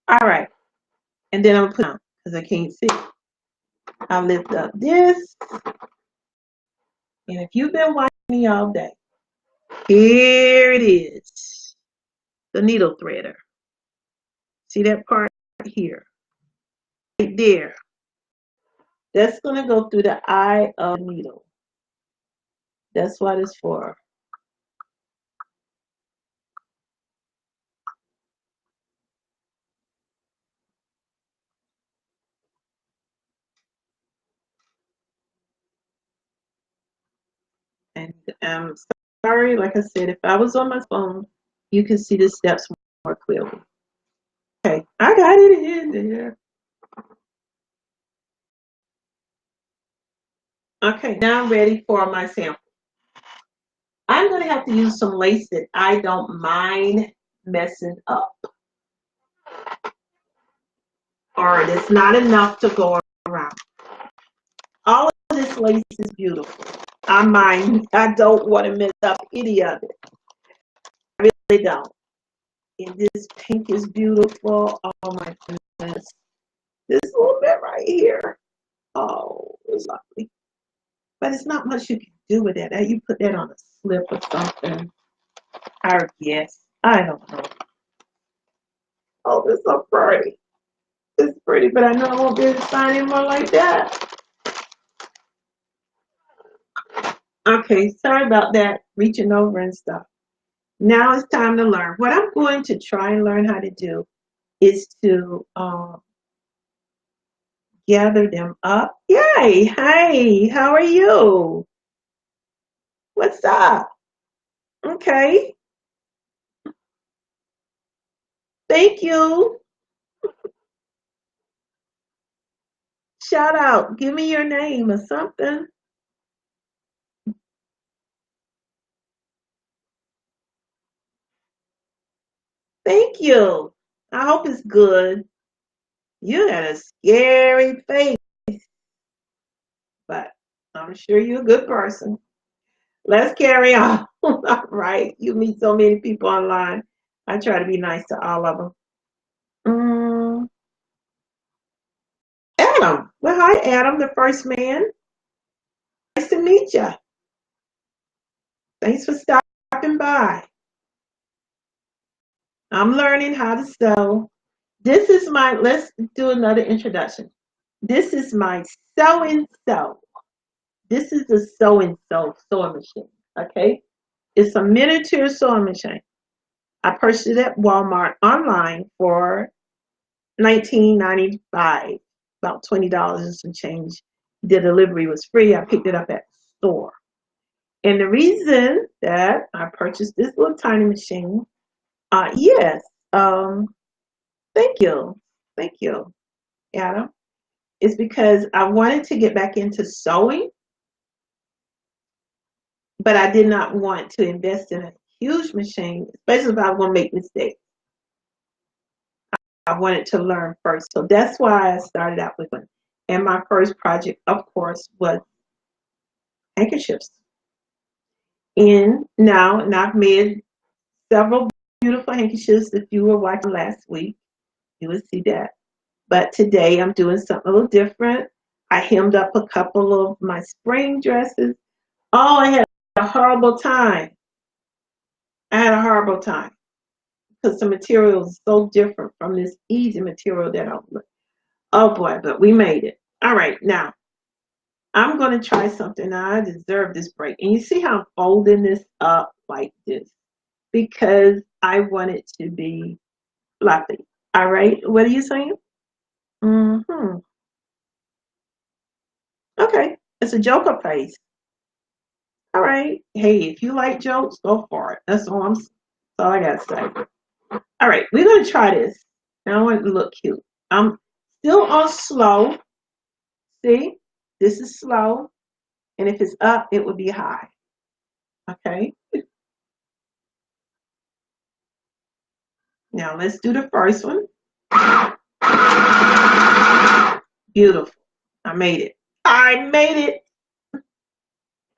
All right. And then I'm going to put down because I can't see. I'll lift up this. And if you've been watching me all day, here it is. The needle threader. See that part here? Right there. That's going to go through the eye of the needle. That's what it's for. And I'm sorry, like I said, if I was on my phone, you can see the steps more clearly. Okay, I got it in there. Okay, now I'm ready for my sample. I'm going to have to use some lace that I don't mind messing up. Or it's not enough to go around. All of this lace is beautiful. I don't want to mess up any of it. I really don't. And this pink is beautiful. Oh my goodness. This little bit right here. Oh, it's lovely. But it's not much you can do with that. You put that on a slip or something. I guess. I don't know. Oh, this is so pretty. It's pretty, but I know I won't be able to sign anymore like that. Okay, sorry about that. Reaching over and stuff. Now it's time to learn. What I'm going to try and learn how to do is to gather them up. Yay! Hey, how are you? What's up? Okay. Thank you. Shout out. Give me your name or something. Thank you. I hope it's good. You had a scary face, but I'm sure you're a good person. Let's carry on. All right. You meet so many people online. I try to be nice to all of them. Adam. Well, hi, Adam, the first man. Nice to meet you. Thanks for stopping by. I'm learning how to sew. This is my, let's do another introduction. This is my sew and sew. This is the sew and sew sewing machine. Okay. It's a miniature sewing machine. I purchased it at Walmart online for $19.95, about $20 and some change. The delivery was free. I picked it up at the store. And the reason that I purchased this little tiny machine, yes, thank you. Thank you, Adam. Is because I wanted to get back into sewing but I did not want to invest in a huge machine, especially if I was going to make mistakes. I wanted to learn first. So that's why I started out with one. And my first project, of course, was handkerchiefs. And I've made several beautiful handkerchiefs. If you were watching last week, you would see that. But today I'm doing something a little different. I hemmed up a couple of my spring dresses. Oh, I had a horrible time. I had a horrible time because the material is so different from this easy material that I was. Oh boy, but we made it. All right, now I'm going to try something. Now, I deserve this break. And you see how I'm folding this up like this because I want it to be fluffy. All right, what are you saying? Mm-hmm. Okay, it's a joker face. All right. Hey, if you like jokes, go for it. That's all I gotta say. All right, we're gonna try this. Now I want it to look cute. I'm still on slow. See, this is slow, and if it's up, it would be high. Okay. Now let's do the first one. Beautiful. I made it. I made it.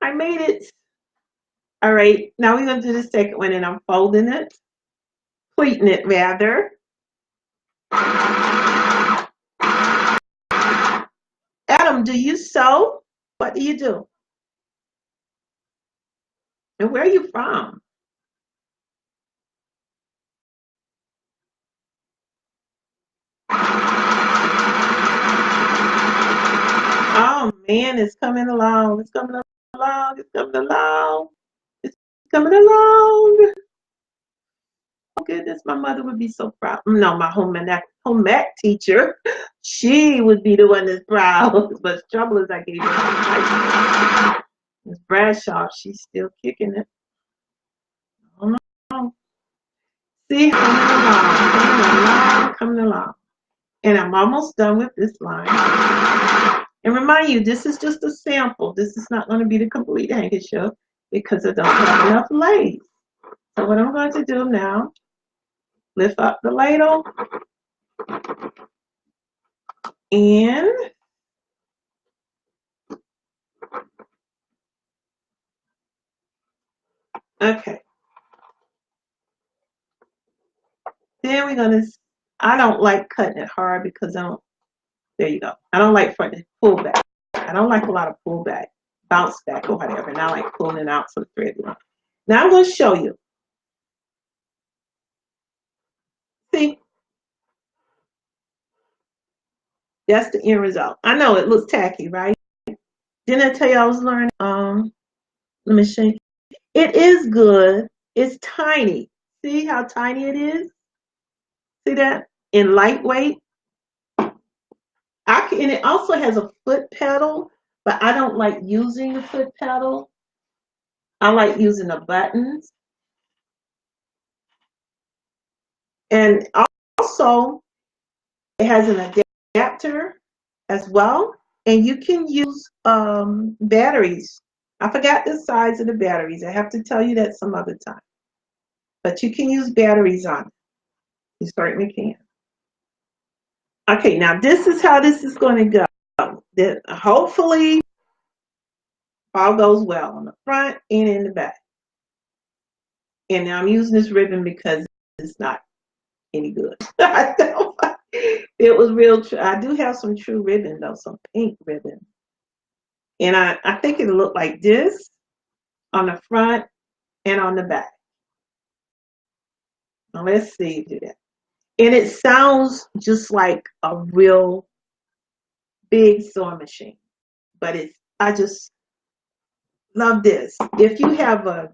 I made it. All right. Now we're gonna do the second one, and I'm folding it, pleating it rather. Adam, do you sew? What do you do? And where are you from? Oh man, it's coming along. It's coming along. It's coming along. It's coming along. Oh goodness, my mother would be so proud. No, my home ec teacher, she would be the one that's proud. But the trouble is, I gave her Miss Bradshaw. She's still kicking it. Oh no. See, coming along. And I'm almost done with this line. And remind you, this is just a sample. This is not going to be the complete handkerchief because I don't have enough lace. So what I'm going to do now, lift up the ladle and okay. Then we're going to, I don't like cutting it hard because there you go. I don't like for it to pull back. I don't like a lot of pull back, bounce back or whatever. And I like pulling it out so the thread line. Now I'm going to show you. See, that's the end result. I know it looks tacky, right? Didn't I tell you I was learning the machine? It is good. It's tiny. See how tiny it is? See that? In lightweight. And it also has a foot pedal, but I don't like using the foot pedal. I like using the buttons. And also, it has an adapter as well. And you can use batteries. I forgot the size of the batteries. I have to tell you that some other time. But you can use batteries on it. You certainly can. Okay, now this is how this is going to go. Then hopefully all goes well on the front and in the back. And now I'm using this ribbon because it's not any good. It was real. I do have some true ribbon though, some pink ribbon. And I think it'll look like this on the front and on the back. Now let's see do that. And it sounds just like a real big sewing machine. But I just love this. If you have a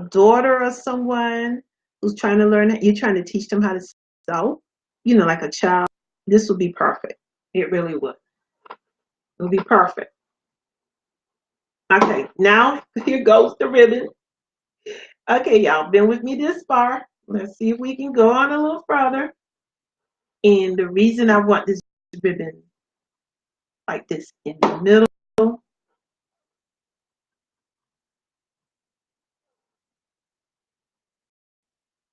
daughter or someone who's trying to learn it, you're trying to teach them how to sew, like a child, this would be perfect. It really would. It would be perfect. Okay, now here goes the ribbon. Okay, y'all been with me this far. Let's see if we can go on a little further. And the reason I want this ribbon like this in the middle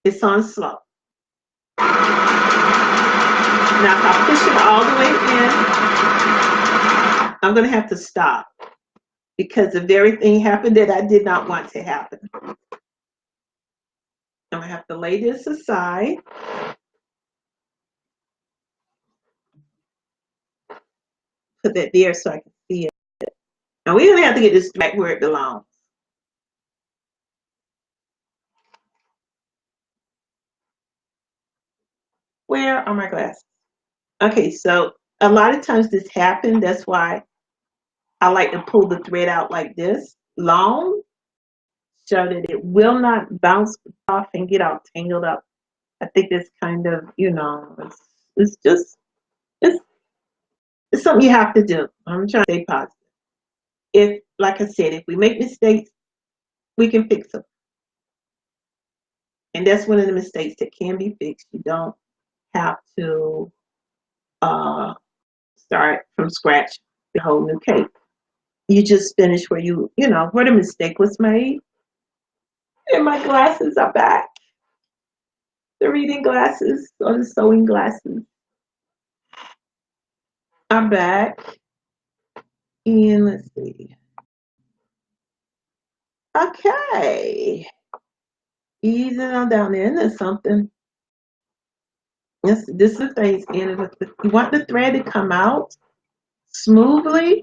It's on slow. Now if I push it all the way in, I'm going to have to stop because of everything happened that I did not want to happen. I'm going to have to lay this aside. Put that there so I can see it. Now we're going to have to get this back where it belongs. Where are my glasses? Okay, so a lot of times this happens. That's why I like to pull the thread out like this, long, so that it will not bounce off and get all tangled up. I think it's kind of, it's just, it's something you have to do. I'm trying to stay positive. If, like I said, if we make mistakes, we can fix them. And that's one of the mistakes that can be fixed. You don't have to start from scratch, the whole new cake. You just finish where where the mistake was made. And my glasses are back. The reading glasses or the sewing glasses are back. And let's see. Okay. Easing on down there. And there's something. This is the thing. You want the thread to come out smoothly.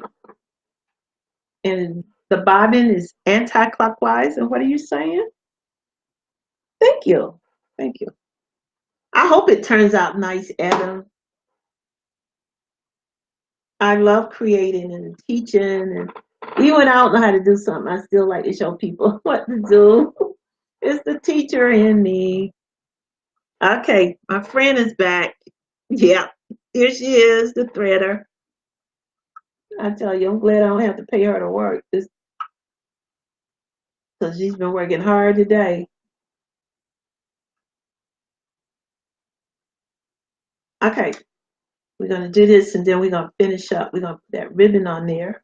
And the bobbin is anti-clockwise. And what are you saying? Thank you. Thank you. I hope it turns out nice, Adam. I love creating and teaching, and even when I don't know how to do something, I still like to show people what to do. It's the teacher in me. Okay, my friend is back. Yeah, here she is, the threader. I tell you, I'm glad I don't have to pay her to work, because she's been working hard today. Okay, we're going to do this, and then we're going to finish up. We're going to put that ribbon on there.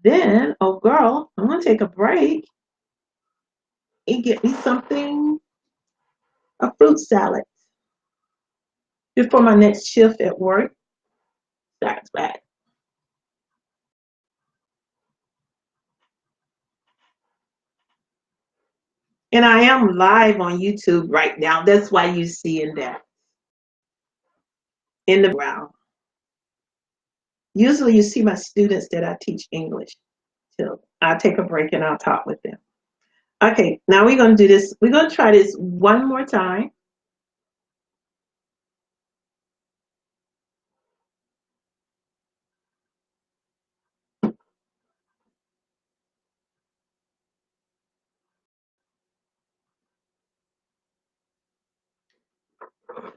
Then, oh girl, I'm going to take a break and get me something, a fruit salad, before my next shift at work starts back. And I am live on YouTube right now. That's why you're seeing that in the background. Usually you see my students that I teach English. So I'll take a break and I'll talk with them. Okay, now we're going to do this. We're going to try this one more time.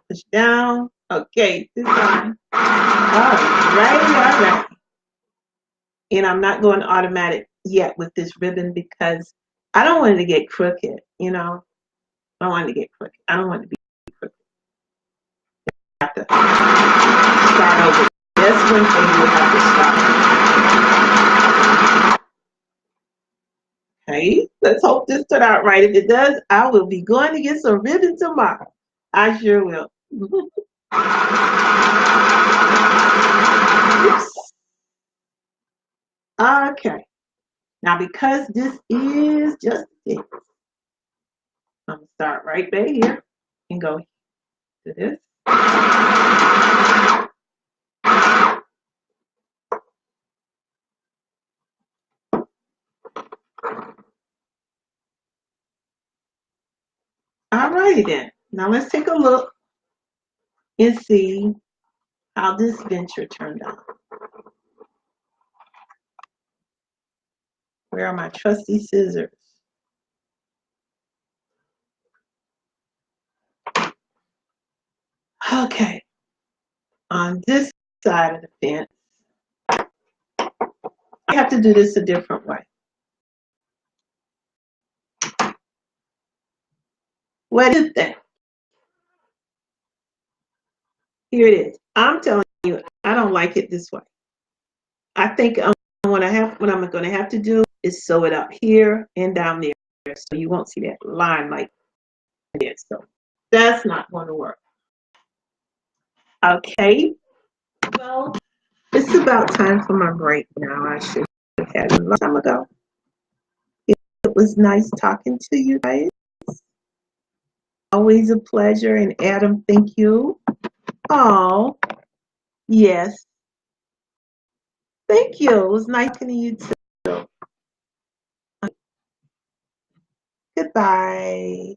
Push down. Okay, this time. All right. And I'm not going automatic yet with this ribbon because I don't want it to get crooked, I don't want it to get crooked. I don't want it to be crooked. I have to start over. That's one thing we have to start. Okay, let's hope this turned out right. If it does, I will be going to get some ribbon tomorrow. I sure will. Okay. Now, because this is just this, I'm going to start right back here and go to this. Alrighty then. Now let's take a look and see how this venture turned out. Where are my trusty scissors? Okay. On this side of the fence, I have to do this a different way. What do you think? Here it is. I'm telling you, I don't like it this way. I think what I'm going to have to do is sew it up here and down there, so you won't see that line like did, so that's not going to work. Okay, well, it's about time for my break now. I should have had it a long time ago. It was nice talking to you guys. Always a pleasure. And Adam, thank you. Oh, yes. Thank you. It was nice talking to you too. Goodbye.